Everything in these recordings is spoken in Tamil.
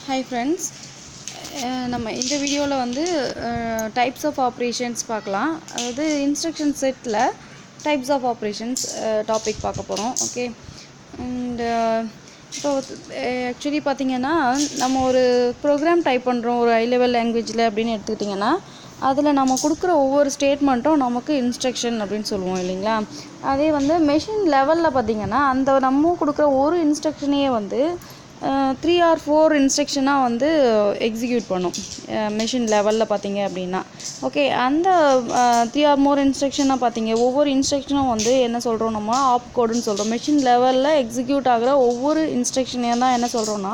Hi friends, நம்ம இந்த வீடியோவில் வந்து டைப்ஸ் ஆஃப் ஆப்ரேஷன்ஸ் பார்க்கலாம். அதாவது இன்ஸ்ட்ரக்ஷன் செட்டில் டைப்ஸ் ஆஃப் ஆப்ரேஷன்ஸ் டாபிக் பார்க்க போகிறோம். ஓகே, அண்ட் இப்போ ஆக்சுவலி பார்த்திங்கன்னா நம்ம ஒரு ப்ரோக்ராம் டைப் பண்ணுறோம் ஒரு ஹை லெவல் லாங்குவேஜில் அப்படின்னு எடுத்துக்கிட்டிங்கன்னா அதில் நம்ம கொடுக்குற ஒவ்வொரு ஸ்டேட்மெண்ட்டும் நமக்கு இன்ஸ்ட்ரக்ஷன் அப்படின்னு சொல்லுவோம் இல்லைங்களா. அதே வந்து மெஷின் லெவலில் பார்த்திங்கன்னா அந்த நம்ம கொடுக்குற ஒரு இன்ஸ்ட்ரக்ஷனையே வந்து 3 or 4 இன்ஸ்ட்ரக்ஷனாக வந்து எக்ஸிக்யூட் பண்ணும் மெஷின் லெவலில் பார்த்தீங்க அப்படின்னா. ஓகே, அந்த 3 or more இன்ஸ்ட்ரக்ஷனாக பார்த்தீங்க ஒவ்வொரு இன்ஸ்ட்ரக்ஷனும் வந்து என்ன சொல்கிறோம், நம்ம ஆப் கோடுன்னு சொல்கிறோம். மெஷின் லெவலில் எக்ஸிக்யூட் ஆகிற ஒவ்வொரு இன்ஸ்ட்ரக்ஷனையும் தான் என்ன சொல்கிறோன்னா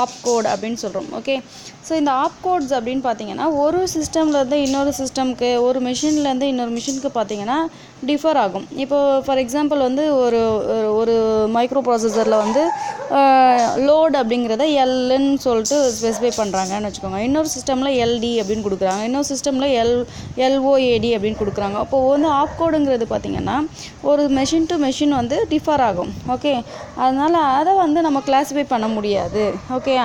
ஆப் கோட் அப்படின்னு சொல்கிறோம். ஓகே, ஸோ இந்த ஆப் கோட்ஸ் அப்படின்னு பார்த்தீங்கன்னா ஒரு சிஸ்டம்லேருந்து இன்னொரு சிஸ்டம்க்கு, ஒரு மிஷின்லேருந்து இன்னொரு மிஷினுக்கு பார்த்தீங்கன்னா டிஃபர் ஆகும். இப்போது ஃபார் எக்ஸாம்பிள் வந்து ஒரு மைக்ரோ ப்ராசஸரில் வந்து லோட் அப்படிங்கிறத எல்ன்னு சொல்லிட்டு ஸ்பெசிஃபை பண்ணுறாங்கன்னு வச்சுக்கோங்க. இன்னொரு சிஸ்டமில் எல்டி அப்படின்னு கொடுக்குறாங்க, இன்னொரு சிஸ்டமில் எல்ஓஏடி அப்படின்னு கொடுக்குறாங்க. அப்போது வந்து ஆப் கோடுங்கிறது பார்த்திங்கன்னா ஒரு மெஷின் டு மெஷின் வந்து டிஃபர் ஆகும். ஓகே, அதனால் அதை வந்து நம்ம கிளாஸிஃபை பண்ண முடியாது. ஓகே,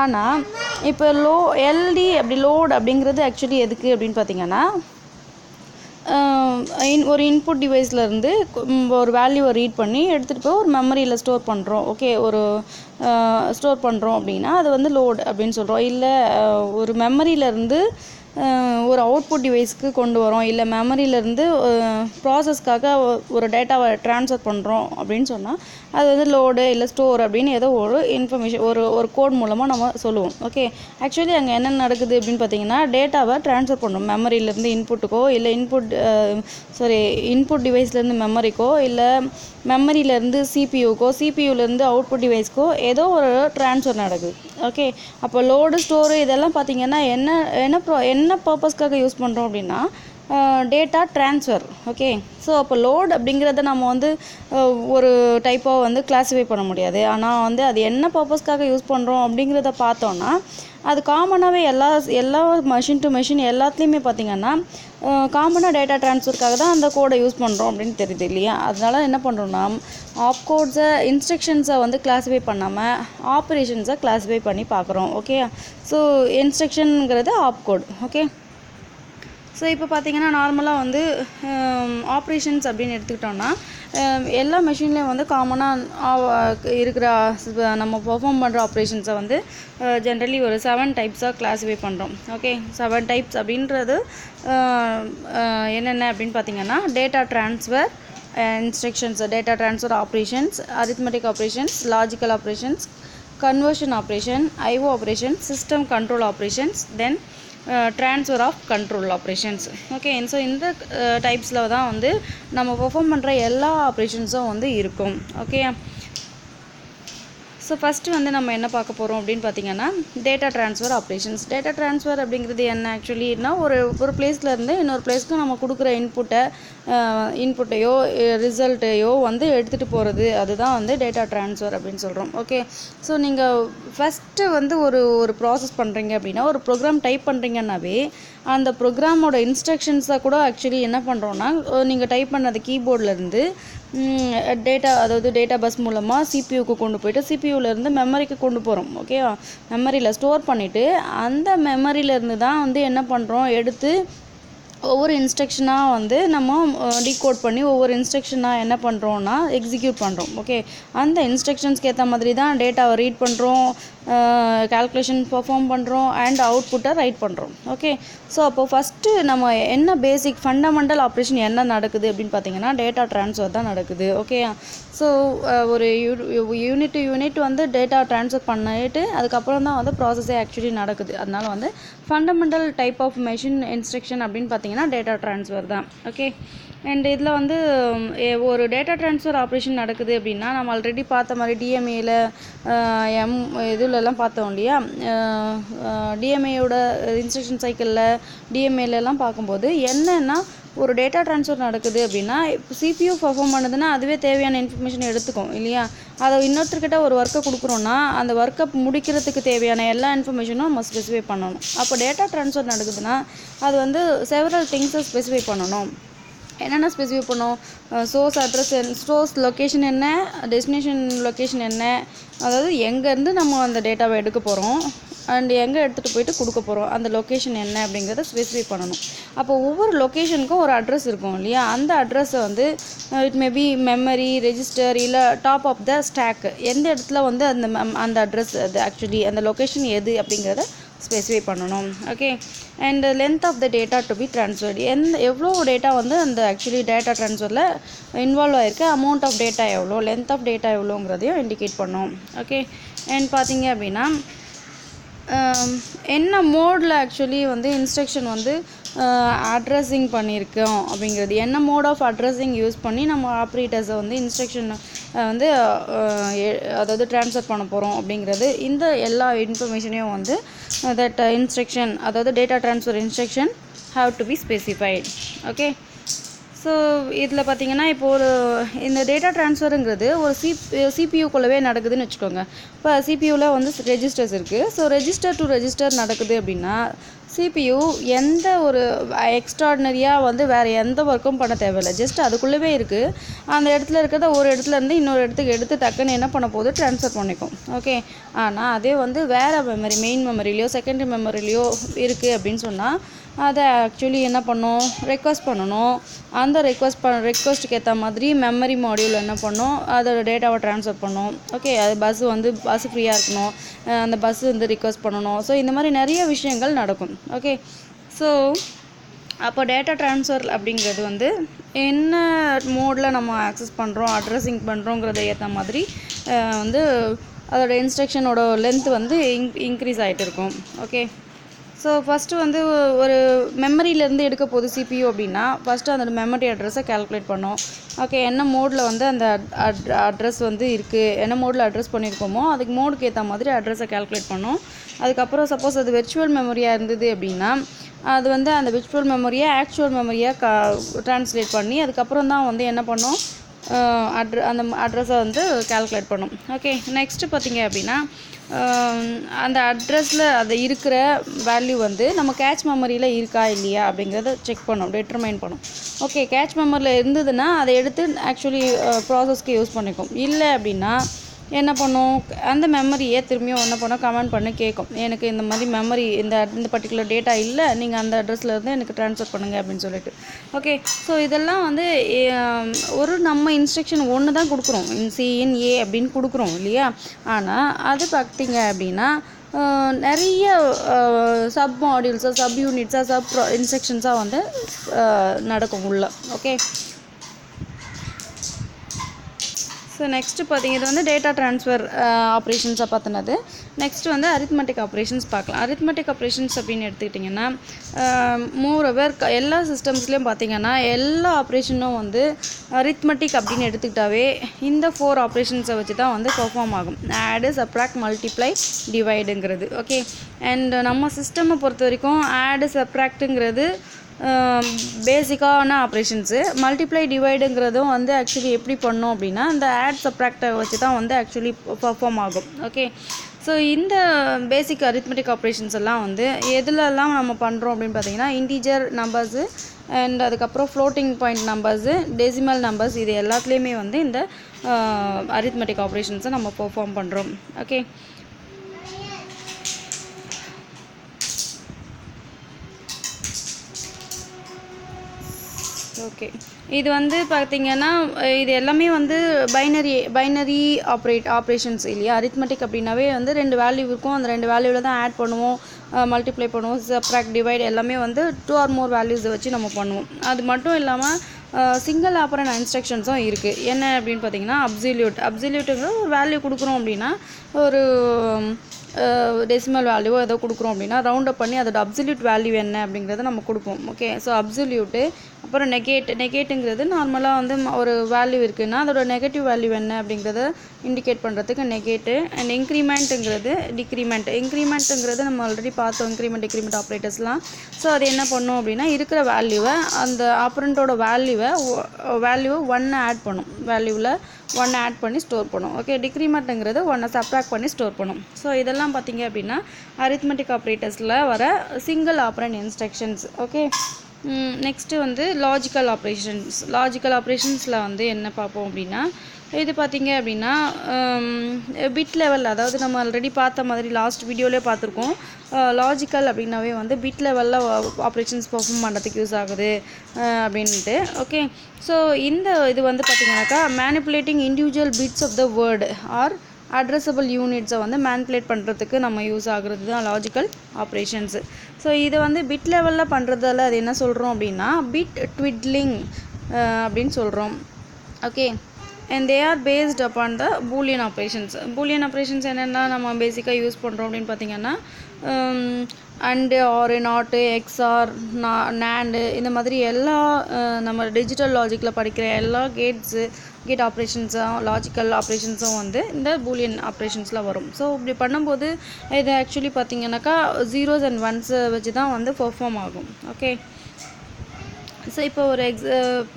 ஆனால் இப்போ எல்டி அப்படி லோட் அப்படிங்கிறது ஆக்சுவலி எதுக்கு அப்படின்னு பார்த்திங்கன்னா ஒரு இன்புட் டிவைஸ்லேருந்து ஒரு வேல்யூவை ரீட் பண்ணி எடுத்துகிட்டு போய் ஒரு மெமரியில் ஸ்டோர் பண்ணுறோம். ஓகே, ஸ்டோர் பண்ணுறோம் அப்படின்னா அது வந்து லோட் அப்படின்னு சொல்கிறோம். இல்லை ஒரு மெமரியிலேருந்து ஒரு அவுட்புட் டிவைஸ்க்கு கொண்டு வரோம், இல்லை மெமரியிலேருந்து ப்ராசஸ்க்காக ஒரு டேட்டாவை ட்ரான்ஸ்ஃபர் பண்ணுறோம் அப்படின்னு சொன்னால் அது வந்து லோடு இல்லை ஸ்டோர் அப்படின்னு ஏதோ ஒரு இன்ஃபர்மேஷன் ஒரு கோட் மூலமாக நம்ம சொல்லுவோம். ஓகே, ஆக்சுவலி அங்கே என்ன நடக்குது அப்படின்னு பார்த்தீங்கன்னா டேட்டாவை ட்ரான்ஸ்ஃபர் பண்ணுறோம் மெமரியிலேருந்து இன்புட்டுக்கோ, இல்லை இன்புட் டிவைஸ்லேருந்து மெமரிக்கோ, இல்லை மெமரியிலேருந்து சிபியூக்கோ, சிபியூலேருந்து அவுட்புட் டிவைஸ்க்கோ ஏதோ ஒரு ட்ரான்ஸ்ஃபர் நடக்குது. ஓகே, அப்போ லோடு ஸ்டோரு இதெல்லாம் பார்த்திங்கன்னா என்ன பர்பஸ்க்காக யூஸ் பண்ணுறோம் அப்படின்னா டேட்டா ட்ரான்ஸ்ஃபர். ஓகே, ஸோ அப்போ லோட் அப்படிங்கிறத நம்ம வந்து ஒரு டைப்பாக வந்து கிளாஸிஃபை பண்ண முடியாது. ஆனால் வந்து அது என்ன பர்பஸ்க்காக யூஸ் பண்ணுறோம் அப்படிங்கிறத பார்த்தோன்னா அது காமனாகவே எல்லா மெஷின் டு மெஷின் எல்லாத்துலேயுமே பார்த்திங்கன்னா காமனாக டேட்டா ட்ரான்ஸ்ஃபருக்காக தான் அந்த கோடை யூஸ் பண்ணுறோம் அப்படின்னு தெரியுது இல்லையா. அதனால என்ன பண்ணுறோன்னா ஆப் கோட்ஸை இன்ஸ்ட்ரக்ஷன்ஸை வந்து கிளாஸிஃபை பண்ணாமல் ஆப்ரேஷன்ஸை கிளாஸிஃபை பண்ணி பார்க்குறோம். ஓகே, ஸோ இன்ஸ்ட்ரக்ஷனுங்கிறது ஆப் கோட். ஓகே, ஸோ இப்போ பார்த்திங்கன்னா நார்மலாக வந்து ஆப்ரேஷன்ஸ் அப்படின்னு எடுத்துக்கிட்டோன்னா எல்லா மெஷின்லேயும் வந்து காமனாக இருக்கிற நம்ம பெர்ஃபார்ம் பண்ணுற ஆப்ரேஷன்ஸை வந்து ஜென்ரலி ஒரு 7 டைப்ஸாக கிளாஸிஃபை பண்ணுறோம். ஓகே, 7 டைப்ஸ் அப்படின்றது என்னென்ன அப்படின்னு பார்த்திங்கன்னா data transfer instructions, data transfer operations, arithmetic operations, logical operations, conversion operation, IO operation, system control operations, then transfer of control operations. Okay, so இந்த டைப்ஸில் தான் வந்து நம்ம பெர்ஃபார்ம் பண்ணுற எல்லா ஆப்ரேஷன்ஸும் வந்து இருக்கும். ஓகே, ஸோ ஃபஸ்ட்டு வந்து நம்ம என்ன பார்க்க போகிறோம் அப்படின்னு பார்த்திங்கன்னா data transfer operations. Data transfer அப்படிங்கிறது என்ன ஆக்சுவலினா ஒரு பிளேஸ்லேருந்து இன்னொரு பிளேஸ்க்கு நம்ம கொடுக்குற இன்புட்டையோ ரிசல்ட்டையோ வந்து எடுத்துகிட்டு போகிறது, அதுதான் வந்து டேட்டா ட்ரான்ஸ்ஃபர் அப்படின்னு சொல்கிறோம். ஓகே, ஸோ நீங்கள் ஃபஸ்ட்டு வந்து ஒரு ப்ராசஸ் பண்ணுறீங்க அப்படின்னா ஒரு ப்ரோக்ராம் டைப் பண்ணுறீங்கன்னாவே அந்த ப்ரோக்ராமோட இன்ஸ்ட்ரக்ஷன்ஸை கூட ஆக்சுவலி என்ன பண்ணுறோன்னா நீங்கள் டைப் பண்ணது கீபோர்ட்லேருந்து அதாவது டேட்டா பஸ் மூலமாக சிபியூக்கு கொண்டு போயிட்டு சிபியூலேருந்து மெமரிக்கு கொண்டு போகிறோம். ஓகேவா, மெமரியில் ஸ்டோர் பண்ணிவிட்டு அந்த மெமரியிலேருந்து தான் வந்து என்ன பண்ணுறோம், எடுத்து ஒவ்வொரு இன்ஸ்ட்ரக்ஷனாக வந்து நம்ம டீகோட் பண்ணி ஒவ்வொரு இன்ஸ்ட்ரக்ஷனாக என்ன பண்ணுறோன்னா எக்ஸிக்யூட் பண்ணுறோம். ஓகே, அந்த இன்ஸ்ட்ரக்ஷன்ஸ்க்கு ஏற்ற மாதிரி தான் டேட்டாவை ரீட் பண்ணுறோம், கால்குலேஷன் பெர்ஃபார்ம் பண்ணுறோம் அண்ட் அவுட்புட்டை ரைட் பண்ணுறோம். ஓகே, ஸோ அப்போது ஃபஸ்ட்டு நம்ம என்ன பேசிக் ஃபண்டமெண்டல் ஆப்ரேஷன் என்ன நடக்குது அப்படின்னு பார்த்தீங்கன்னா டேட்டா ட்ரான்ஸ்ஃபர் தான் நடக்குது. ஓகே, ஸோ ஒரு யூனிட் வந்து டேட்டா ட்ரான்ஸ்ஃபர் பண்ணிட்டு அதுக்கப்புறம் தான் வந்து ப்ராசஸே ஆக்சுவலி நடக்குது. அதனால் வந்து fundamental type of machine instruction அப்படின்னு பார்த்தீங்கன்னா டேட்டா ட்ரான்ஸ்ஃபர் தான். ஓகே, அண்ட் இதில் வந்து ஒரு டேட்டா ட்ரான்ஸ்ஃபர் ஆப்ரேஷன் நடக்குது அப்படின்னா நம்ம ஆல்ரெடி பார்த்த மாதிரி டிஎம்ஏல இதுலலாம் பார்த்தோம் இல்லையா, டிஎம்ஏயோட இன்ஸ்ட்ரக்ஷன் சைக்கிளில் டிஎம்ஏலலாம் பார்க்கும்போது என்னென்னா ஒரு டேட்டா ட்ரான்ஸ்ஃபர் நடக்குது அப்படின்னா சிபியூ பெர்ஃபார்ம் பண்ணுதுன்னா அதுவே தேவையான இன்ஃபர்மேஷன் எடுத்துக்கும் இல்லையா. அதை இன்னொருத்தர்கிட்ட ஒரு ஒர்க்கை கொடுக்குறோன்னா அந்த ஒர்க்கை முடிக்கிறதுக்கு தேவையான எல்லா இன்ஃபர்மேஷனும் நம்ம ஸ்பெசிஃபை பண்ணணும். அப்போ டேட்டா ட்ரான்ஸ்ஃபர் நடக்குதுன்னா அது வந்து செவரல் திங்ஸை ஸ்பெசிஃபை பண்ணணும். என்னென்ன ஸ்பெசிஃபை பண்ணோம், சோர்ஸ் அட்ரஸ், சோர்ஸ் லொக்கேஷன் என்ன, டெஸ்டினேஷன் லொக்கேஷன் என்ன, அதாவது எங்கேருந்து நம்ம அந்த டேட்டாவை எடுக்க போகிறோம், அண்ட் எங்கே எடுத்துகிட்டு போயிட்டு கொடுக்க போகிறோம், அந்த லொக்கேஷன் என்ன அப்படிங்கிறத ஸ்பெசிஃபை பண்ணணும். அப்போ ஒவ்வொரு லொக்கேஷனுக்கும் ஒரு அட்ரஸ் இருக்கும் இல்லையா, அந்த அட்ரஸை வந்து இட் மேபி மெமரி, ரெஜிஸ்டர், இல்லை டாப் ஆஃப் த ஸ்டாக், எந்த இடத்துல வந்து அந்த அட்ரஸ் அது ஆக்சுவலி அந்த லொக்கேஷன் எது அப்படிங்கிறத ஸ்பெசிஃபை பண்ணணும். Okay. And length of the data to be transferred, எவ்வளோ டேட்டா வந்து அந்த ஆக்சுவலி டேட்டா ட்ரான்ஸ்ஃபரில் இன்வால்வ் ஆகிருக்கு, அமௌண்ட் ஆஃப் டேட்டா எவ்வளோ, லென்த் ஆஃப் டேட்டா எவ்வளோங்கிறதையும் இண்டிகேட் பண்ணோம். ஓகே. அண்ட் பார்த்தீங்க அப்படின்னா என்ன மோடில் ஆக்சுவலி வந்து இன்ஸ்ட்ரக்ஷன் வந்து அட்ரஸிங் பண்ணியிருக்கோம் அப்படிங்கிறது, என்ன மோட் ஆஃப் அட்ரஸிங் யூஸ் பண்ணி நம்ம ஆப்ரேட்டர்ஸை வந்து இன்ஸ்ட்ரக்ஷன் வந்து அதாவது ட்ரான்ஸ்ஃபர் பண்ண போகிறோம் அப்படிங்கிறது, இந்த எல்லா இன்ஃபர்மேஷனையும் வந்து தட் இன்ஸ்ட்ரக்ஷன் அதாவது data transfer instruction have to be specified. Okay. So இதில் பார்த்தீங்கன்னா இப்போது இந்த டேட்டா ட்ரான்ஸ்ஃபருங்கிறது ஒரு சிபியூக்குள்ளவே நடக்குதுன்னு வச்சுக்கோங்க. இப்போ சிபியூவில் வந்து ரெஜிஸ்டர்ஸ் இருக்குது. ஸோ ரெஜிஸ்டர் டு ரெஜிஸ்டர் நடக்குது அப்படின்னா சிபியூ எந்த ஒரு எக்ஸ்ட்ராடினரியாக வந்து வேறு எந்த ஒர்க்கும் பண்ண தேவையில்லை, ஜஸ்ட் அதுக்குள்ளவே இருக்குது. அந்த இடத்துல இருக்கிறத ஒரு இடத்துலேருந்து இன்னொரு இடத்துக்கு எடுத்து டக்குன்னு என்ன பண்ண போகுது, ட்ரான்ஸ்ஃபர் பண்ணிக்கும். ஓகே. ஆனால் அதே வந்து வேறு மெமரி, மெயின் மெமரிலையோ செகண்டரி மெமரிலையோ இருக்குது அப்படின்னு சொன்னால் அதை ஆக்சுவலி என்ன பண்ணணும், ரெக்வஸ்ட் பண்ணணும். அந்த ரெக்வஸ்ட்டுக்கு ஏற்ற மாதிரி மெமரி மாடியூல் என்ன பண்ணணும், அதோட டேட்டாவை ட்ரான்ஸ்ஃபர் பண்ணணும். ஓகே. அது பஸ் ஃப்ரீயாக இருக்கணும், அந்த பஸ் வந்து ரிக்வஸ்ட் பண்ணணும். ஸோ இந்த மாதிரி நிறைய விஷயங்கள் நடக்கும். ஓகே. ஸோ அப்போ டேட்டா ட்ரான்ஸ்ஃபர் அப்படிங்கிறது வந்து என்ன மோடில் நம்ம ஆக்சஸ் பண்ணுறோம், அட்ரஸிங் பண்ணுறோங்கிறத ஏற்ற மாதிரி வந்து அதோட இன்ஸ்ட்ரக்ஷனோட லென்த் வந்து இன்க்ரீஸ் ஆகிட்டு இருக்கும். ஓகே. ஸோ ஃபஸ்ட்டு வந்து ஒரு மெமரியிலேருந்து எடுக்க போகுது சிபியூ அப்படின்னா ஃபஸ்ட்டு அந்த மெமரி அட்ரஸை கால்குலேட் பண்ணோம். ஓகே. என்ன மோடில் வந்து அந்த அட்ரஸ் வந்து இருக்குது, என்ன மோடில் அட்ரஸ் பண்ணியிருக்கோமோ அதுக்கு மோடுக்கு ஏற்ற மாதிரி அட்ரஸை கால்குலேட் பண்ணோம். அதுக்கப்புறம் சப்போஸ் அது வெர்ச்சுவல் மெமரியாக இருந்தது அப்படின்னா அது வந்து அந்த விர்ச்சுவல் மெமரியை ஆக்சுவல் மெமரியாக ட்ரான்ஸ்லேட் பண்ணி அதுக்கப்புறம் தான் வந்து என்ன பண்ணோம், அந்த அட்ரஸை வந்து கால்குலேட் பண்ணும். ஓகே. நெக்ஸ்ட்டு பார்த்தீங்க அப்படின்னா அந்த அட்ரஸில் அது இருக்கிற வேல்யூ வந்து நம்ம கேட்ச் மெமரியில் இருக்கா இல்லையா அப்படிங்கிறத செக் பண்ணோம், டிட்டர்மைன் பண்ணோம். ஓகே. கேட்ச் மெமரியில் இருந்ததுன்னா அதை எடுத்து ஆக்சுவலி ப்ராசஸ்க்கு யூஸ் பண்ணிக்கும். இல்லை அப்படின்னா என்ன பண்ணும், அந்த மெமரியை திரும்பியும் என்ன பண்ணோம், கமெண்ட் பண்ணி கேட்கும், எனக்கு இந்த மாதிரி மெமரி இந்த பர்டிகுலர் டேட்டா இல்லை, நீங்கள் அந்த அட்ரஸில் இருந்து எனக்கு ட்ரான்ஸ்ஃபர் பண்ணுங்கள் அப்படின்னு சொல்லிட்டு. ஓகே. ஸோ இதெல்லாம் வந்து ஒரு நம்ம இன்ஸ்ட்ரக்ஷன் ஒன்று தான் கொடுக்குறோம், CNA அப்படின்னு கொடுக்குறோம் இல்லையா. ஆனால் அது பார்த்தீங்க அப்படின்னா நிறைய சப் மாடியூல்ஸாக, சப் யூனிட்ஸாக, சப் இன்ஸ்ட்ரக்ஷன்ஸாக வந்து நடக்கும் உள்ள. ஓகே. ஸோ நெக்ஸ்ட்டு பார்த்தீங்க, இது வந்து டேட்டா ட்ரான்ஸ்ஃபர் ஆப்ரேஷன்ஸாக பார்த்தினது. நெக்ஸ்ட்டு வந்து அரித்மெட்டிக் ஆப்ரேஷன்ஸ் பார்க்கலாம். அரித்மெட்டிக் ஆப்ரேஷன்ஸ் அப்படின்னு எடுத்துக்கிட்டிங்கன்னா மோரோவர் எல்லா சிஸ்டம்ஸ்லேயும் பார்த்திங்கன்னா எல்லா ஆப்ரேஷனும் வந்து அரித்மெட்டிக் அப்படின்னு எடுத்துக்கிட்டாவே இந்த 4 ஆப்ரேஷன்ஸை வச்சு தான் வந்து பெர்ஃபார்ம் ஆகும். ஆடு, சப்ராக்ட், மல்டிப்ளை, டிவைடுங்கிறது. ஓகே. அண்ட் நம்ம சிஸ்டமை பொறுத்த வரைக்கும் ஆடு, சப்ராக்ட்டுங்கிறது பேசிக்கான ஆப்ரேஷன்ஸு. மல்டிப்ளை, டிவைடுங்கிறதும் வந்து ஆக்சுவலி எப்படி பண்ணோம் அப்படின்னா இந்த ஆட் சப்ராக்டை வச்சு தான் வந்து ஆக்சுவலி பர்ஃபார்ம் ஆகும். ஓகே. ஸோ இந்த பேசிக் அரித்மெட்டிக் ஆப்ரேஷன்ஸ் எல்லாம் வந்து எதுலெல்லாம் நம்ம பண்ணுறோம் அப்படின்னு பார்த்தீங்கன்னா இன்டீஜர் நம்பர்ஸு அண்ட் அதுக்கப்புறம் floating point numbers, decimal numbers, இது எல்லாத்துலேயுமே வந்து இந்த அரித்மெட்டிக் ஆப்ரேஷன்ஸை நம்ம பர்ஃபார்ம் பண்ணுறோம். ஓகே. ஓகே. இது வந்து பார்த்திங்கன்னா இது எல்லாமே வந்து பைனரி ஆப்ரேஷன்ஸ் இல்லையா. அரித்மெட்டிக் அப்படின்னாவே வந்து 2 வேல்யூ இருக்கும், அந்த 2 வேல்யூவில் தான் ஆட் பண்ணுவோம், மல்டிப்ளை பண்ணுவோம், சப்ராக்ட், டிவைட் எல்லாமே வந்து 2 or more வேல்யூஸை வச்சு நம்ம பண்ணுவோம். அது மட்டும் இல்லாமல் சிங்கிள் ஆப்பரண்ட் இன்ஸ்ட்ரக்ஷன்ஸும் இருக்குது. என்ன அப்படின்னு பார்த்தீங்கன்னா அப்சல்யூட்டுங்கிற ஒரு வேல்யூ கொடுக்குறோம் அப்படின்னா ஒரு டெசிமல் வேல்யூவோ ஏதோ கொடுக்குறோம் அப்படின்னா ரவுண்ட் அப் பண்ணி அதோட அப்சல்யூட் வேல்யூ என்ன அப்படிங்கிறத நம்ம கொடுப்போம். ஓகே. ஸோ அப்சல்யூட்டு, அப்புறம் நெகேட்டுங்கிறது நார்மலாக வந்து ஒரு வேல்யூ இருக்குன்னா அதோட நெகட்டிவ் வேல்யூ என்ன அப்படிங்கிறத இண்டிகேட் பண்ணுறதுக்கு நெகேட்டு. அண்ட் இன்க்ரிமெண்ட்டுங்கிறது இன்க்ரிமெண்ட்டுங்கிறது நம்ம ஆல்ரெடி பார்த்தோம், டிக்ரிமெண்ட் ஆப்ரேட்டர்ஸ்லாம். ஸோ அது என்ன பண்ணோம் அப்படின்னா இருக்கிற வேல்யூவை அந்த ஆப்ரண்ட்டோட வேல்யூவை 1 ஆட் பண்ணும், வேல்யூவில் 1 ஆட் பண்ணி ஸ்டோர் பண்ணும். ஓகே. டிக்ரிமெண்ட்டுங்கிறது 1 சப்ராக்ட் பண்ணி ஸ்டோர் பண்ணும். ஸோ இதெல்லாம் பார்த்தீங்க அப்படின்னா அரித்மெட்டிக் ஆப்ரேட்டர்ஸில் வர single operand instructions. Okay. Next வந்து லாஜிக்கல் ஆப்ரேஷன்ஸில் வந்து என்ன பார்ப்போம் அப்படின்னா இது பார்த்தீங்க அப்படின்னா பிட் லெவல், அதாவது நம்ம ஆல்ரெடி பார்த்த மாதிரி லாஸ்ட் வீடியோவிலே பார்த்துருக்கோம். லாஜிக்கல் அப்படின்னாவே வந்து பிட் லெவலில் ஆப்ரேஷன்ஸ் பெர்ஃபார்ம் பண்ணுறதுக்கு யூஸ் ஆகுது அப்படின்ட்டு. ஓகே, ஸோ இந்த இது வந்து பார்த்தீங்கன்னாக்கா manipulating individual bits of the word or addressable யூனிட்ஸை வந்து மேனிப்புலேட் பண்ணுறதுக்கு நம்ம யூஸ் ஆகுறது தான் லாஜிக்கல் ஆப்ரேஷன்ஸு. ஸோ இதை வந்து பிட் லெவலில் பண்ணுறதால அது என்ன சொல்கிறோம் அப்படின்னா பிட் ட்விட்லிங் அப்படின்னு சொல்கிறோம். Okay, and they are based upon the boolean operations. Boolean operations என்னென்னா நம்ம பேசிக்காக யூஸ் பண்ணுறோம் அப்படின்னு பார்த்தீங்கன்னா and or not, XOR, NAND, இந்த மாதிரி எல்லா நம்ம டிஜிட்டல் லாஜிக்கில் படிக்கிற எல்லா கேட் ஆப்ரேஷன்ஸும் லாஜிக்கல் ஆப்ரேஷன்ஸும் வந்து இந்த பூலியன் ஆப்ரேஷன்ஸில் வரும். ஸோ இப்படி பண்ணும்போது இது ஆக்சுவலி பார்த்தீங்கன்னாக்கா ஜீரோஸ் அண்ட் ஒன்ஸை வச்சு தான் வந்து பெர்ஃபார்ம் ஆகும். ஓகே, ஸோ இப்போ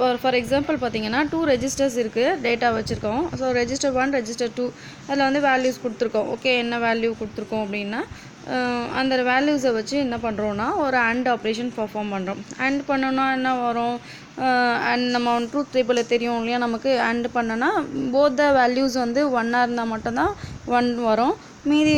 ஒரு ஃபார் எக்ஸாம்பிள் பார்த்தீங்கன்னா 2 ரெஜிஸ்டர்ஸ் இருக்குது, டேட்டா வச்சுருக்கோம். ஸோ ரெஜிஸ்டர் 1, ரெஜிஸ்டர் 2 அதில் வந்து வேல்யூஸ் கொடுத்துருக்கோம். ஓகே, என்ன வேல்யூ கொடுத்துருக்கோம் அப்படின்னா அந்த வேல்யூஸை வச்சு என்ன பண்ணுறோன்னா ஒரு AND ஆப்ரேஷன் பெர்ஃபார்ம் பண்ணுறோம். AND பண்ணோன்னா என்ன வரும், அண்ட் நம்ம ட்ரூத் டேபிளில் தெரியும் இல்லையா, நமக்கு AND பண்ணோன்னா போத் த வேல்யூஸ் வந்து 1ஆக இருந்தால் மட்டும்தான் 1 வரும், மீதி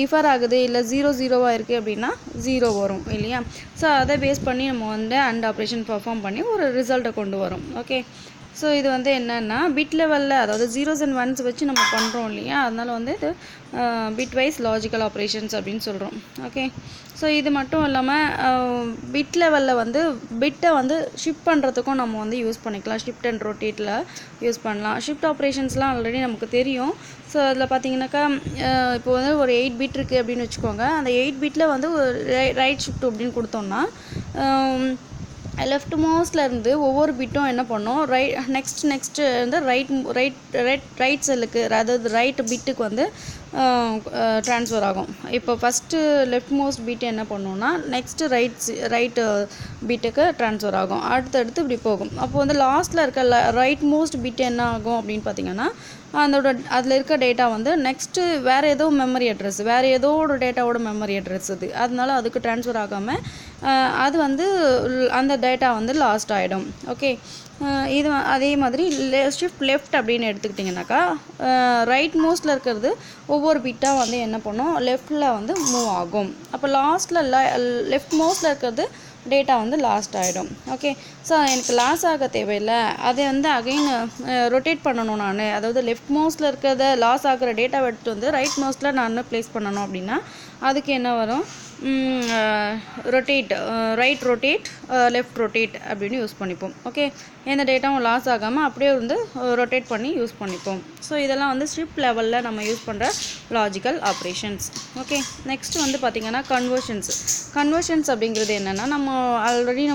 டிஃபர் ஆகுது இல்லை 0 இருக்குது அப்படின்னா 0 வரும் இல்லையா. ஸோ அதை பேஸ் பண்ணி நம்ம வந்து AND ஆப்ரேஷன் பெர்ஃபார்ம் பண்ணி ஒரு ரிசல்ட்டை கொண்டு வரும். ஓகே, ஸோ இது வந்து என்னென்னா பிட் லெவலில், அதாவது ஜீரோஸ் அண்ட் ஒன்ஸ் வச்சு நம்ம பண்ணுறோம் இல்லையா, அதனால் வந்து இது பிட் வைஸ் லாஜிக்கல் ஆப்ரேஷன்ஸ் அப்படின்னு சொல்கிறோம். ஓகே, ஸோ இது மட்டும் இல்லாமல் பிட் லெவலில் வந்து பிட்டை வந்து ஷிஃப்ட் பண்ணுறதுக்கும் நம்ம வந்து யூஸ் பண்ணிக்கலாம். ஷிஃப்ட் அண்ட் ரொட்டேட்டில் யூஸ் பண்ணலாம். ஷிஃப்ட் ஆப்ரேஷன்ஸ்லாம் ஆல்ரெடி நமக்கு தெரியும். ஸோ அதில் பார்த்தீங்கன்னாக்கா இப்போ வந்து ஒரு 8 பிட் இருக்குது அப்படின்னு வச்சுக்கோங்க. அந்த 8 பிட்டில் வந்து ஒரு ரைட் ஷிஃப்ட் அப்படின்னு கொடுத்தோம்னா லெஃப்ட் மோஸ்ட்லேருந்து ஒவ்வொரு பிட்டும் என்ன பண்ணோம், நெக்ஸ்ட்டு வந்து ரைட் செல்லுக்கு, அதாவது ரைட் பிட்டுக்கு வந்து ட்ரான்ஸ்ஃபர் ஆகும். இப்போ ஃபஸ்ட்டு லெஃப்ட் மோஸ்ட் பிட்டு என்ன பண்ணோன்னா நெக்ஸ்ட்டு ரைட்டு பிட்டுக்கு ட்ரான்ஸ்ஃபர் ஆகும். அடுத்தடுத்து இப்படி போகும். அப்போ வந்து லாஸ்ட்டில் இருக்க ரைட் மோஸ்ட் பிட்டு என்ன ஆகும் அப்படின்னு பார்த்தீங்கன்னா அதில் இருக்க டேட்டா வந்து நெக்ஸ்ட்டு வேறு ஏதோ மெமரி அட்ரஸ், வேறு ஏதோ ஒரு டேட்டாவோட மெமரி அட்ரஸ் அது, அதனால அதுக்கு ட்ரான்ஸ்ஃபர் ஆகாமல் அது வந்து அந்த டேட்டா வந்து லாஸ்ட் ஆகிடும். ஓகே, இது அதே மாதிரி ஷிஃப்ட் லெஃப்ட் அப்படின்னு எடுத்துக்கிட்டிங்கனாக்கா ரைட் மோஸ்ட்டில் இருக்கிறது ஒவ்வொரு பிட்டாக வந்து என்ன பண்ணும், லெஃப்டில் வந்து மூவ் ஆகும். அப்போ லாஸ்ட்டில் லெஃப்ட் மோஸ்ட்டில் இருக்கிறது டேட்டா வந்து லாஸ்ட் ஆகிடும். ஓகே, ஸோ எனக்கு லாஸ் ஆக தேவையில்லை, அதை வந்து அகைன் ரொட்டேட் பண்ணணும் நான், அதாவது லெஃப்ட் மோஸ்ட்டில் இருக்கிறத லாஸ் ஆகிற டேட்டாவை எடுத்துகிட்டு வந்து ரைட் மோஸ்ட்டில் நான் ப்ளேஸ் பண்ணணும் அப்படின்னா அதுக்கு என்ன வரும், ரைட் ரொட்டேட் லெஃப்ட் ரொட்டேட் அப்படின்னு யூஸ் பண்ணிப்போம். ஓகே, எந்த டேட்டாவும் லாஸ் ஆகாமல் அப்படியே வந்து ரொட்டேட் பண்ணி யூஸ் பண்ணிப்போம். ஸோ இதெல்லாம் வந்து ஷிஃப்ட் லெவலில் நம்ம யூஸ் பண்ணுற லாஜிக்கல் ஆப்ரேஷன்ஸ். ஓகே, நெக்ஸ்ட் வந்து பார்த்திங்கன்னா கன்வர்ஷன்ஸ் அப்படிங்கிறது என்னென்னா நம்ம ஆல்ரெடி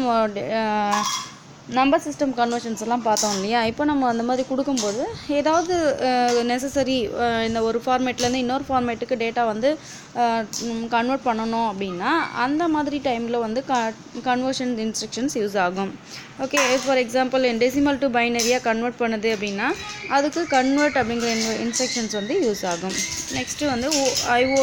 நம்பர் சிஸ்டம் கன்வர்ஷன்ஸ் எல்லாம் பார்த்தோம் இல்லையா. இப்போ நம்ம அந்த மாதிரி கொடுக்கும்போது ஏதாவது நெசசரி இந்த ஒரு ஃபார்மேட்லேருந்து இன்னொரு ஃபார்மேட்டுக்கு டேட்டா வந்து கன்வெர்ட் பண்ணணும் அப்படின்னா அந்த மாதிரி டைமில் வந்து கன்வர்ஷன் இன்ஸ்ட்ரக்ஷன்ஸ் யூஸ் ஆகும். Okay, for example decimal to பைனரியாக கன்வெர்ட் பண்ணுது அப்படின்னா அதுக்கு கன்வெர்ட் அப்படிங்கிற இன்ஸ்ட்ரக்ஷன்ஸ் வந்து யூஸ் ஆகும். நெக்ஸ்ட்டு வந்து ஐஓ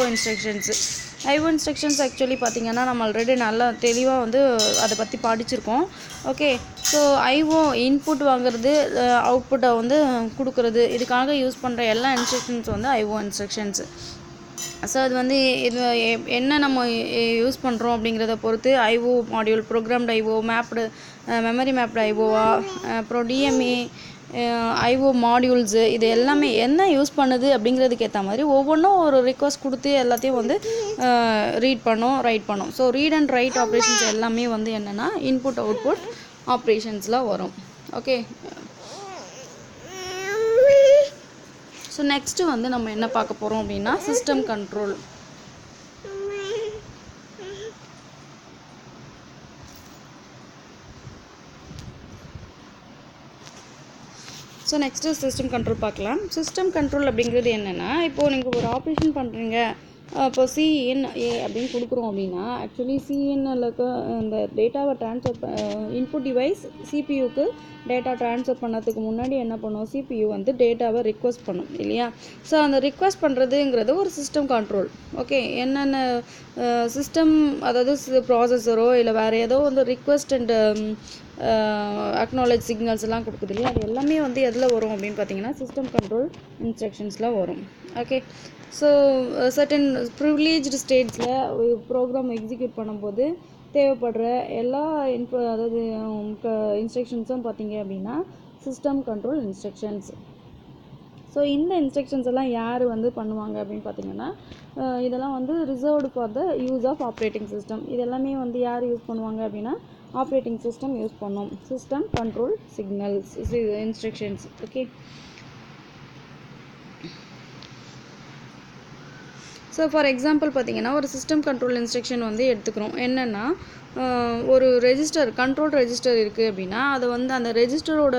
இன்ஸ்ட்ரக்ஷன்ஸ் ஆக்சுவலி பார்த்திங்கன்னா நம்ம ஆல்ரெடி நல்லா தெளிவாக வந்து அதை பற்றி படிச்சிருக்கோம். ஓகே, ஸோ ஐஓ இன்புட் வாங்குறது, அவுட்புட்டை வந்து கொடுக்குறது, இதுக்காக யூஸ் பண்ணுற எல்லா இன்ஸ்ட்ரக்ஷன்ஸ் வந்து ஐஓ இன்ஸ்ட்ரக்ஷன்ஸ். ஸோ அது வந்து இது என்ன நம்ம யூஸ் பண்ணுறோம் அப்படிங்கிறத பொறுத்து IO module, programmed IO, memory mapped ஐஓவா, அப்புறம் டிஎம்ஏ, ஐஓ மாடியூல்ஸு, இது எல்லாமே என்ன யூஸ் பண்ணுது அப்படிங்கிறதுக்கு ஏற்ற மாதிரி ஒவ்வொன்றும் ஒரு ரிக்வஸ்ட் கொடுத்து எல்லாத்தையும் வந்து ரீட் பண்ணோம், ரைட் பண்ணோம். So read and right operations எல்லாமே வந்து என்னென்னா இன்புட் அவுட்புட் ஆப்ரேஷன்ஸில் வரும். ஓகே, ஸோ நெக்ஸ்ட்டு வந்து நம்ம என்ன பார்க்க போகிறோம் அப்படின்னா system control. So next system control பார்க்கலாம். சிஸ்டம் கண்ட்ரோல் அப்படிங்கிறது என்னென்னா, இப்போது நீங்கள் ஒரு ஆப்ரேஷன் பண்ணுறீங்க, இப்போ சிஎன்ஏ அப்படின்னு கொடுக்குறோம் அப்படின்னா ஆக்சுவலி சிஎன்னில் இந்த டேட்டாவை இன்புட் டிவைஸ் சிபியூக்கு டேட்டா ட்ரான்ஸ்ஃபர் பண்ணதுக்கு முன்னாடி என்ன பண்ணும், சிபியூ வந்து டேட்டாவை ரிக்வஸ்ட் பண்ணும் இல்லையா. ஸோ அந்த ரிக்வஸ்ட் பண்ணுறதுங்கிறது ஒரு சிஸ்டம் கண்ட்ரோல். ஓகே, என்னென்ன சிஸ்டம், அதாவது ப்ராசஸரோ இல்லை வேறு ஏதோ வந்து ரிக்வஸ்ட் அண்ட் அக்னாலேஜ் சிக்னல்ஸ் எல்லாம் கொடுக்குது இல்லையா, அது எல்லாமே வந்து எதில் வரும் அப்படின்னு பார்த்தீங்கன்னா சிஸ்டம் கண்ட்ரோல் இன்ஸ்ட்ரக்ஷன்ஸில் வரும். ஓகே, ஸோ சர்டன் ப்ரிவிலேஜ்டு ஸ்டேட்ஸில் ப்ரோக்ராம் எக்ஸிக்யூட் பண்ணும்போது தேவைப்படுற எல்லா அதாவது இன்ஸ்ட்ரக்ஷன்ஸும் பார்த்தீங்க அப்படின்னா சிஸ்டம் கண்ட்ரோல் இன்ஸ்ட்ரக்ஷன்ஸ். ஸோ இந்த இன்ஸ்ட்ரக்ஷன்ஸ் எல்லாம் யார் வந்து பண்ணுவாங்க அப்படின்னு பார்த்தீங்கன்னா இதெல்லாம் வந்து reserved for the use of operating system. இதெல்லாமே வந்து யார் யூஸ் பண்ணுவாங்க அப்படின்னா ஆப்ரேட்டிங் சிஸ்டம் யூஸ் பண்ணோம் system control signals instructions. Okay, so for example பார்த்தீங்கன்னா ஒரு சிஸ்டம் கண்ட்ரோல் இன்ஸ்ட்ரக்ஷன் வந்து எடுத்துக்கிறோம். என்னென்னா ஒரு ரெஜிஸ்டர் கண்ட்ரோல் ரெஜிஸ்டர் இருக்குது அப்படின்னா அது வந்து அந்த ரெஜிஸ்டரோட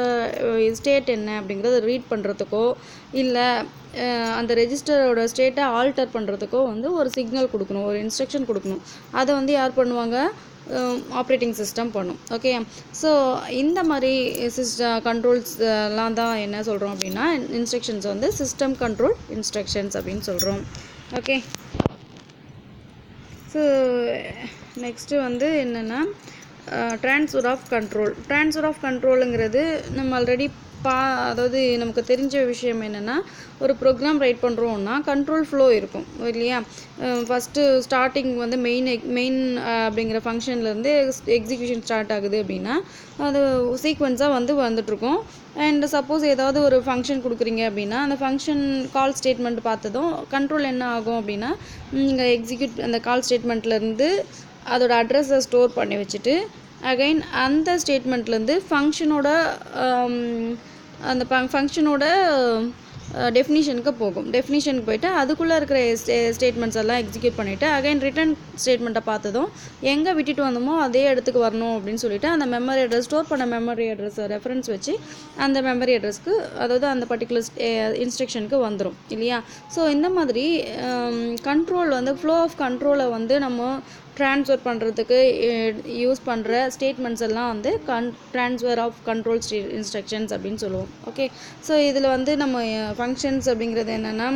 ஸ்டேட் என்ன அப்படிங்கிறத ரீட் பண்ணுறதுக்கோ இல்லை அந்த ரெஜிஸ்டரோட ஸ்டேட்டை ஆல்டர் பண்ணுறதுக்கோ வந்து ஒரு சிக்னல் கொடுக்கணும், ஒரு இன்ஸ்ட்ரக்ஷன் கொடுக்கணும். அதை வந்து யார் பண்ணுவாங்க, ஆப்ரேட்டிங் சிஸ்டம் பண்ணும். ஓகே, ஸோ இந்த மாதிரி கண்ட்ரோல்ஸ்லாம் தான் என்ன சொல்கிறோம் அப்படின்னா இன்ஸ்ட்ரக்ஷன்ஸ் வந்து சிஸ்டம் கண்ட்ரோல் இன்ஸ்ட்ரக்ஷன்ஸ் அப்படின்னு சொல்கிறோம். ஓகே, ஸோ நெக்ஸ்ட்டு வந்து என்னென்னா ட்ரான்ஸ்ஃபர் ஆஃப் கண்ட்ரோலுங்கிறது நம்ம ஆல்ரெடி அதாவது நமக்கு தெரிஞ்ச விஷயம் என்னென்னா ஒரு ப்ரோக்ராம் ரைட் பண்ணுறோன்னா கண்ட்ரோல் ஃப்ளோ இருக்கும் இல்லையா. ஃபஸ்ட்டு ஸ்டார்டிங் வந்து மெயின் அப்படிங்கிற ஃபங்க்ஷன்லேருந்து எக்ஸிக்யூஷன் ஸ்டார்ட் ஆகுது அப்படின்னா அது சீக்வென்ஸாக வந்துட்டுருக்கும். அண்ட் சப்போஸ் ஏதாவது ஒரு ஃபங்க்ஷன் கொடுக்குறீங்க அப்படின்னா அந்த ஃபங்க்ஷன் கால் ஸ்டேட்மெண்ட் பார்த்ததும் கண்ட்ரோல் என்ன ஆகும் அப்படின்னா நீங்கள் அந்த கால் ஸ்டேட்மெண்ட்லேருந்து அதோட அட்ரஸை ஸ்டோர் பண்ணி வச்சுட்டு அகைன் அந்த ஸ்டேட்மெண்ட்லேருந்து ஃபங்க்ஷனோட அந்த ஃபங்க்ஷனோட டெஃபினிஷனுக்கு போகும். டெஃபினிஷனுக்கு போய்ட்டு அதுக்குள்ளே இருக்கிற ஸ்டேட்மெண்ட்ஸ் எல்லாம் எக்ஸிக்யூட் பண்ணிவிட்டு அகைன் ரிட்டர்ன் ஸ்டேட்மெண்ட்டை பார்த்ததும் எங்கே விட்டுட்டு வந்தோமோ அதே இடத்துக்கு வரணும் அப்படின்னு சொல்லிட்டு அந்த மெமரி அட்ரஸ் ஸ்டோர் பண்ண மெமரி அட்ரஸை ரெஃபரன்ஸ் வச்சு அந்த மெமரி அட்ரஸ்க்கு அதாவது அந்த பர்டிகுலர் இன்ஸ்ட்ரக்ஷனுக்கு வந்துடும் இல்லையா. ஸோ இந்த மாதிரி கண்ட்ரோல் வந்து ஃப்ளோ ஆஃப் கண்ட்ரோலை வந்து நம்ம ட்ரான்ஸ்ஃபர் பண்ணுறதுக்கு யூஸ் பண்ணுற ஸ்டேட்மெண்ட்ஸ் எல்லாம் வந்து ட்ரான்ஸ்ஃபர் ஆஃப் கண்ட்ரோல் இன்ஸ்ட்ரக்ஷன்ஸ் அப்படின்னு சொல்லுவோம். ஓகே, ஸோ இதில் வந்து நம்ம ஃபங்க்ஷன்ஸ் அப்படிங்கிறது என்னென்னா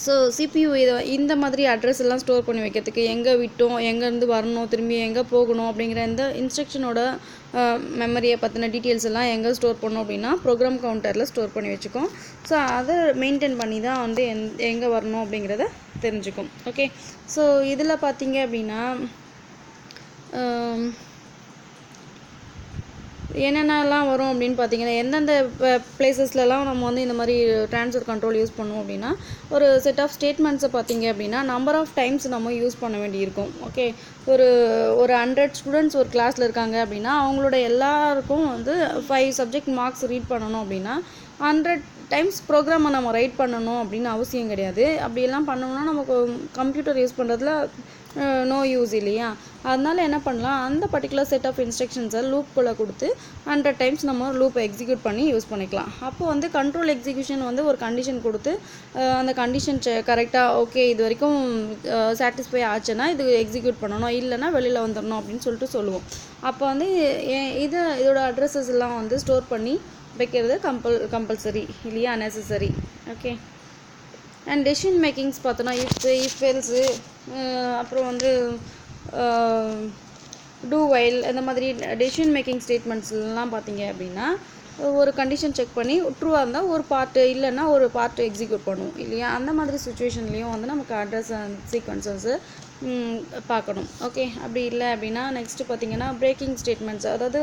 ஸோ சிபியூ இந்த மாதிரி அட்ரஸ் எல்லாம் ஸ்டோர் பண்ணி வைக்கிறதுக்கு எங்கே விட்டோம், எங்கேருந்து வரணும், திரும்பி எங்கே போகணும் அப்படிங்கிற இந்த இன்ஸ்ட்ரக்ஷனோட மெமரியை பற்றின டீட்டெயில்ஸ் எல்லாம் எங்கே ஸ்டோர் பண்ணோம் அப்படின்னா ப்ரோக்ராம் கவுண்டரில் ஸ்டோர் பண்ணி வச்சுக்கோம். ஸோ அதை மெயின்டைன் பண்ணி தான் வந்து எங்கே வரணும் அப்படிங்கிறத தெரிஞ்சுக்கும். ஓகே, ஸோ இதில் பார்த்தீங்க அப்படின்னா என்னென்னலாம் வரும் அப்படின்னு பார்த்தீங்கன்னா எந்தெந்த பிளேசஸ்லலாம் நம்ம வந்து இந்த மாதிரி ட்ரான்ஸ்ஃபர் கண்ட்ரோல் யூஸ் பண்ணுவோம் அப்படின்னா ஒரு செட் ஆஃப் ஸ்டேட்மெண்ட்ஸை பார்த்தீங்க அப்படின்னா நம்பர் ஆஃப் டைம்ஸ் நம்ம யூஸ் பண்ண வேண்டியிருக்கும். ஓகே, ஒரு 100 ஸ்டூடெண்ட்ஸ் ஒரு கிளாஸில் இருக்காங்க அப்படின்னா அவங்களோட எல்லாருக்கும் வந்து 5 சப்ஜெக்ட் மார்க்ஸ் ரீட் பண்ணணும் அப்படின்னா 100 டைம்ஸ் ப்ரோக்ராமை நம்ம ரைட் பண்ணணும் அப்படின்னு அவசியம் கிடையாது. அப்படியெல்லாம் பண்ணோம்னா நமக்கு கம்ப்யூட்டர் யூஸ் பண்ணுறதுல நோ யூஸ் இல்லையா. அதனால என்ன பண்ணலாம், அந்த பர்டிகுலர் செட் ஆஃப் இன்ஸ்ட்ரக்ஷன்ஸை லூப்புக்குள்ளே கொடுத்து 100 டைம்ஸ் நம்ம லூப்பை எக்ஸிக்யூட் பண்ணி யூஸ் பண்ணிக்கலாம். அப்போது வந்து கண்ட்ரோல் எக்ஸிக்யூஷன் வந்து ஒரு கண்டிஷன் கொடுத்து அந்த கண்டிஷன் கரெக்டாக ஓகே இது வரைக்கும் சாட்டிஸ்ஃபை ஆச்சுன்னா இது எக்ஸிக்யூட் பண்ணணும், இல்லைன்னா வெளியில் வந்துடணும் அப்படின்னு சொல்லிட்டு சொல்லுவோம். அப்போ வந்து இதோட அட்ரஸஸ் எல்லாம் வந்து ஸ்டோர் பண்ணி வைக்கிறது கம்பல்சரி இல்லையா, necessary. Okay, and decision makings பார்த்தோன்னா இஃப் எல்ஸு அப்புறம் வந்து டூ வைல் இந்த மாதிரி டெசிஷன் மேக்கிங் ஸ்டேட்மெண்ட்ஸ்லாம் பார்த்தீங்க அப்படின்னா ஒரு கண்டிஷன் செக் பண்ணி ட்ரூவாக இருந்தால் ஒரு பார்ட்டு இல்லைன்னா ஒரு பார்ட்டு எக்ஸிக்யூட் பண்ணுவோம் இல்லையா. அந்த மாதிரி சுச்சுவேஷன்லேயும் வந்து நமக்கு அட்ரஸ் அண்ட் சீக்வன்சஸ் பார்க்கணும். ஓகே, அப்படி இல்லை அப்படின்னா நெக்ஸ்ட்டு பார்த்திங்கன்னா பிரேக்கிங் ஸ்டேட்மெண்ட்ஸ், அதாவது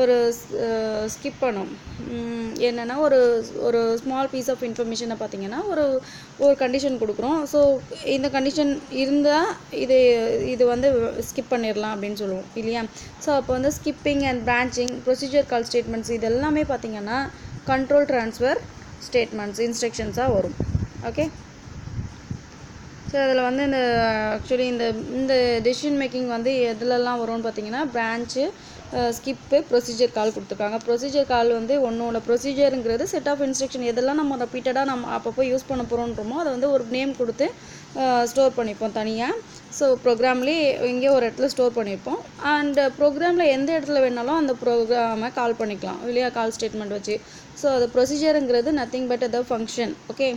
ஒரு ஸ்கிப் பண்ணும். என்னென்னா ஒரு ஸ்மால் பீஸ் ஆஃப் இன்ஃபர்மேஷனை பார்த்திங்கன்னா ஒரு கண்டிஷன் கொடுக்குறோம். ஸோ இந்த கண்டிஷன் இருந்தால் இது வந்து ஸ்கிப் பண்ணிடலாம் அப்படின்னு சொல்லுவோம் இல்லையா. ஸோ அப்போ வந்து skipping and branching procedure call statements இது எல்லாமே பார்த்திங்கன்னா கண்ட்ரோல் ட்ரான்ஸ்ஃபர் ஸ்டேட்மெண்ட்ஸ் இன்ஸ்ட்ரக்ஷன்ஸாக வரும். ஓகே, ஸோ அதில் வந்து ஆக்சுவலி இந்த டெசிஷன் மேக்கிங் வந்து எதுலலாம் வரும்னு பார்த்தீங்கன்னா பிரான்ச்சு, ஸ்கிப்பு, ப்ரொசீஜர் கால் கொடுத்துருக்காங்க. ப்ரொசீஜர் கால் வந்து ஒன்றோட ப்ரொசீஜருங்கிறது செட் ஆஃப் இன்ஸ்ட்ரக்ஷன் எதெல்லாம் நம்ம ரிப்பீட்டடாக நம்ம அப்பப்போ யூஸ் பண்ண போகிறோன்றமோ அதை வந்து ஒரு நேம் கொடுத்து ஸ்டோர் பண்ணிப்போம் தனியாக. ஸோ ப்ரோக்ராம்லேயே எங்கேயோ ஒரு இடத்துல ஸ்டோர் பண்ணியிருப்போம். அண்ட் ப்ரோக்ராமில் எந்த இடத்துல வேணாலும் அந்த ப்ரோக்ராமை கால் பண்ணிக்கலாம் இல்லையா, கால் ஸ்டேட்மெண்ட் வச்சு. ஸோ அது ப்ரொசீஜருங்கிறது nothing but the function. Okay,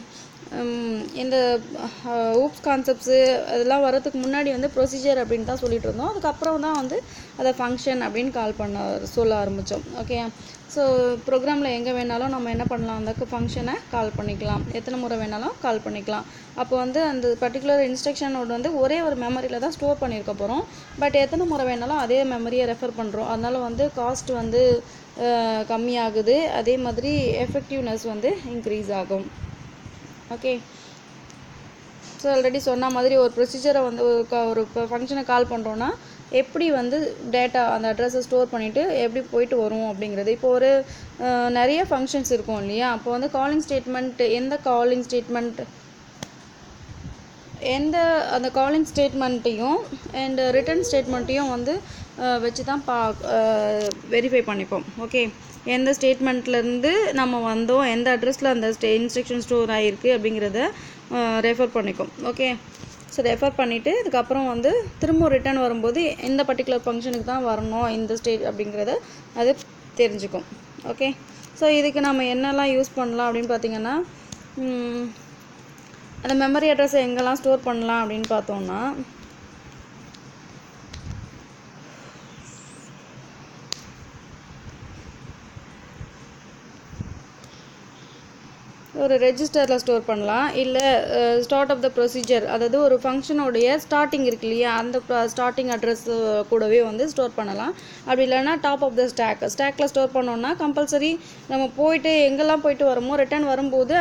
இந்த ஊப்ஸ் கான்செப்ட்ஸு அதெல்லாம் வரதுக்கு முன்னாடி வந்து ப்ரொசீஜர் அப்படின்னு தான் சொல்லிட்டு இருந்தோம். அதுக்கப்புறம் தான் வந்து அதை ஃபங்க்ஷன் அப்படின்னு சொல்ல ஆரம்பித்தோம். ஓகே, ஸோ ப்ரோக்ராமில் எங்கே வேணாலும் நம்ம என்ன பண்ணலாம், அந்த ஃபங்க்ஷனை கால் பண்ணிக்கலாம், எத்தனை முறை வேணாலும் கால் பண்ணிக்கலாம். அப்போ வந்து அந்த பர்டிகுலர் இன்ஸ்ட்ரக்ஷனோட வந்து ஒரே ஒரு மெமரியில் தான் ஸ்டோர் பண்ணியிருக்க போகிறோம். பட் எத்தனை முறை வேணாலும் அதே மெமரியை ரெஃபர் பண்ணுறோம். அதனால் வந்து காஸ்ட் வந்து கம்மியாகுது, அதே மாதிரி எஃபெக்டிவ்னஸ் வந்து இன்க்ரீஸ் ஆகும். ஓகே, ஸோ ஆல்ரெடி சொன்ன மாதிரி ஒரு ப்ரொசீஜரை வந்து ஒரு ஃபங்க்ஷனை கால் பண்ணுறோன்னா எப்படி வந்து டேட்டா அந்த அட்ரஸை ஸ்டோர் பண்ணிவிட்டு எப்படி போயிட்டு வரும் அப்படிங்கிறது. இப்போ ஒரு நிறைய ஃபங்க்ஷன்ஸ் இருக்கும் இல்லையா, அப்போ வந்து காலிங் ஸ்டேட்மெண்ட் அந்த காலிங் ஸ்டேட்மெண்ட்டையும் அண்ட் ரிட்டர்ன் ஸ்டேட்மெண்ட்டையும் வந்து வச்சு தான் வெரிஃபை பண்ணிப்போம். ஓகே, எந்த ஸ்டேட்மெண்ட்லேருந்து நம்ம வந்தோம், எந்த அட்ரஸில் அந்த இன்ஸ்ட்ரக்ஷன் ஸ்டோர் ஆகிருக்கு அப்படிங்கிறத ரெஃபர் பண்ணிக்கும். ஓகே, ஸோ ரெஃபர் பண்ணிவிட்டு அதுக்கப்புறம் வந்து திரும்ப ரிட்டர்ன் வரும்போது இந்த பர்டிகுலர் ஃபங்க்ஷனுக்கு தான் வரணும் இந்த ஸ்டேட் அப்படிங்கிறத அது தெரிஞ்சுக்கும். ஓகே, ஸோ இதுக்கு நம்ம என்னெல்லாம் யூஸ் பண்ணலாம் அப்படின்னு பார்த்திங்கன்னா, அந்த மெமரி அட்ரஸை எங்கெல்லாம் ஸ்டோர் பண்ணலாம் அப்படின்னு பார்த்தோம்னா, ஒரு ரெஜிஸ்டரில் ஸ்டோர் பண்ணலாம், இல்லை ஸ்டார்ட் ஆஃப் த ப்ரொசீஜர், அதாவது ஒரு ஃபங்க்ஷனோடைய ஸ்டார்டிங் இருக்கு இல்லையா, அந்த ஸ்டார்டிங் அட்ரஸ் கூடவே வந்து ஸ்டோர் பண்ணலாம். அப்படி இல்லைன்னா டாப் ஆஃப் த ஸ்டாக்கில் ஸ்டோர் பண்ணோன்னா கம்பல்சரி நம்ம போயிட்டு எங்கெல்லாம் போயிட்டு வரமோ ரிட்டர்ன் வரும்போது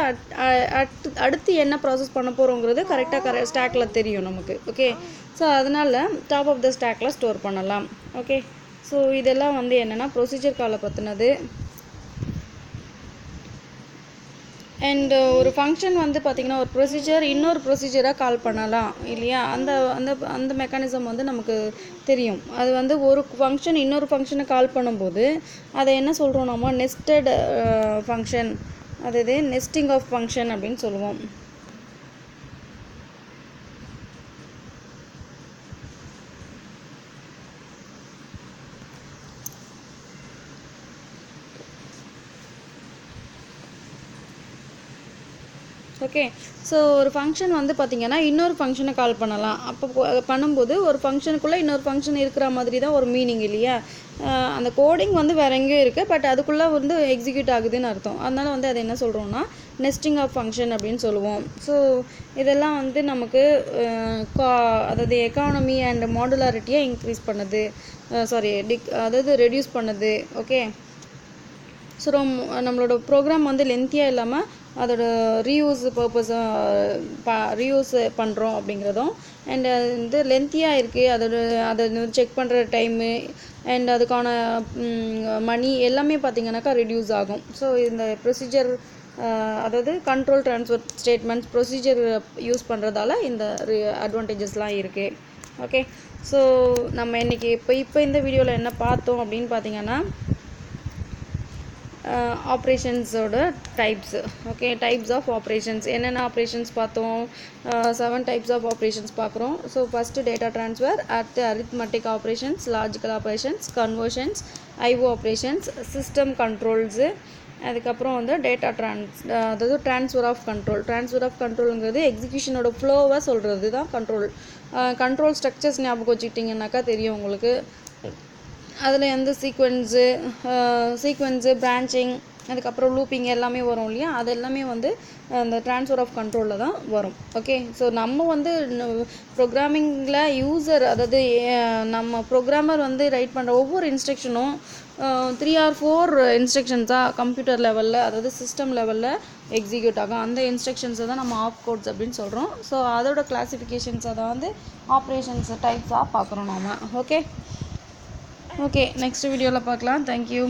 அடுத்து என்ன ப்ராசஸ் பண்ண போகிறோங்கிறது கரெக்டாக ஸ்டாக்கில் தெரியும் நமக்கு. ஓகே, ஸோ அதனால் டாப் ஆஃப் த ஸ்டாக்கில் ஸ்டோர் பண்ணலாம். ஓகே, ஸோ இதெல்லாம் வந்து என்னென்னா ப்ரொசீஜர் காலை பற்றினது. அண்ட் ஒரு ஃபங்க்ஷன் வந்து பார்த்திங்கன்னா ஒரு ப்ரொசீஜர் இன்னொரு ப்ரொசீஜராக கால் பண்ணலாம் இல்லையா, அந்த அந்த அந்த மெக்கானிசம் வந்து நமக்கு தெரியும். அது வந்து ஒரு ஃபங்க்ஷன் இன்னொரு ஃபங்க்ஷனை கால் பண்ணும்போது அதை என்ன சொல்கிறோம், நம்ம நெஸ்டட் ஃபங்க்ஷன், அதாவது நெஸ்டிங் ஆஃப் ஃபங்க்ஷன் அப்படின்னு சொல்லுவோம். ஓகே, ஸோ ஒரு ஃபங்க்ஷன் வந்து பார்த்திங்கன்னா இன்னொரு ஃபங்க்ஷனை கால் பண்ணலாம். அப்போ பண்ணும்போது ஒரு ஃபங்க்ஷனுக்குள்ளே இன்னொரு ஃபங்க்ஷன் இருக்கிற மாதிரி தான் ஒரு மீனிங் இல்லையா. அந்த கோடிங் வந்து வேறு எங்கேயும் இருக்குது, பட் அதுக்குள்ளே வந்து எக்ஸிக்யூட் ஆகுதுன்னு அர்த்தம். அதனால் வந்து அதை என்ன சொல்கிறோம்னா நெஸ்டிங் ஆஃப் ஃபங்க்ஷன் அப்படின்னு சொல்லுவோம். ஸோ இதெல்லாம் வந்து நமக்கு அதாவது எக்கானமி அண்ட் மாடுலாரிட்டியை இன்க்ரீஸ் பண்ணுது, அதாவது ரெடியூஸ் பண்ணுது. ஓகே, ஸோ நம்மளோட ப்ரோக்ராம் வந்து லென்த்தியாக இல்லாமல் அதோட ரீயூஸ் ரீயூஸ் பண்ணுறோம் அப்படிங்கிறதும், அண்ட் அது வந்து லென்த்தியாக இருக்குது அதை செக் பண்ணுற டைமு அண்ட் அதுக்கான மணி எல்லாமே பார்த்திங்கனாக்கா ரெடியூஸ் ஆகும். ஸோ இந்த ப்ரொசீஜர் அதாவது control transfer statements procedure use பண்ணுறதால இந்த அட்வான்டேஜஸ்லாம் இருக்குது. ஓகே, ஸோ நம்ம இன்றைக்கி இப்போ இந்த வீடியோவில் என்ன பார்த்தோம் அப்படின்னு பார்த்திங்கன்னா, ஆப்ரேஷன்ஸோட types. Okay, types of operations என்னென்ன ஆப்ரேஷன்ஸ் பார்த்தோம், 7 டைப்ஸ் ஆஃப் ஆப்ரேஷன்ஸ் பார்க்குறோம். ஸோ ஃபஸ்ட்டு டேட்டா ட்ரான்ஸ்ஃபர், அடுத்து arithmetic operations, logical operations, conversions, IO operations, system controls, அதுக்கப்புறம் வந்து அதாவது ட்ரான்ஸ்ஃபர் ஆஃப் கண்ட்ரோலுங்கிறது எக்ஸிக்யூஷனோட ஃப்ளோவை சொல்கிறது தான் கண்ட்ரோல் ஸ்ட்ரக்சர்ஸ் ஞாபகம் வச்சுக்கிட்டிங்கனாக்கா தெரியும் உங்களுக்கு. அதில் எந்த சீக்வென்ஸு பிரான்ச்சிங் அதுக்கப்புறம் லூப்பிங் எல்லாமே வரும் இல்லையா, அது எல்லாமே வந்து அந்த ட்ரான்ஸ்ஃபர் ஆஃப் கண்ட்ரோலில் தான் வரும். ஓகே, ஸோ நம்ம வந்து ப்ரோக்ராமிங்கில் யூசர், அதாவது நம்ம ப்ரோக்ராமர் வந்து ரைட் பண்ணுற ஒவ்வொரு இன்ஸ்ட்ரக்ஷனும் 3 or 4 இன்ஸ்ட்ரக்ஷன்ஸாக கம்ப்யூட்டர் லெவலில், அதாவது சிஸ்டம் லெவலில் எக்ஸிக்யூட் ஆகும். அந்த இன்ஸ்ட்ரக்ஷன்ஸை தான் நம்ம ஆப் கோட்ஸ் அப்படின்னு சொல்கிறோம். ஸோ அதோட கிளாசிஃபிகேஷன்ஸை தான் வந்து ஆப்ரேஷன்ஸ் டைப்ஸாக பார்க்குறோம் நாம். ஓகே, நெக்ஸ்ட் வீடியோவில் பார்க்கலாம். தேங்க்யூ.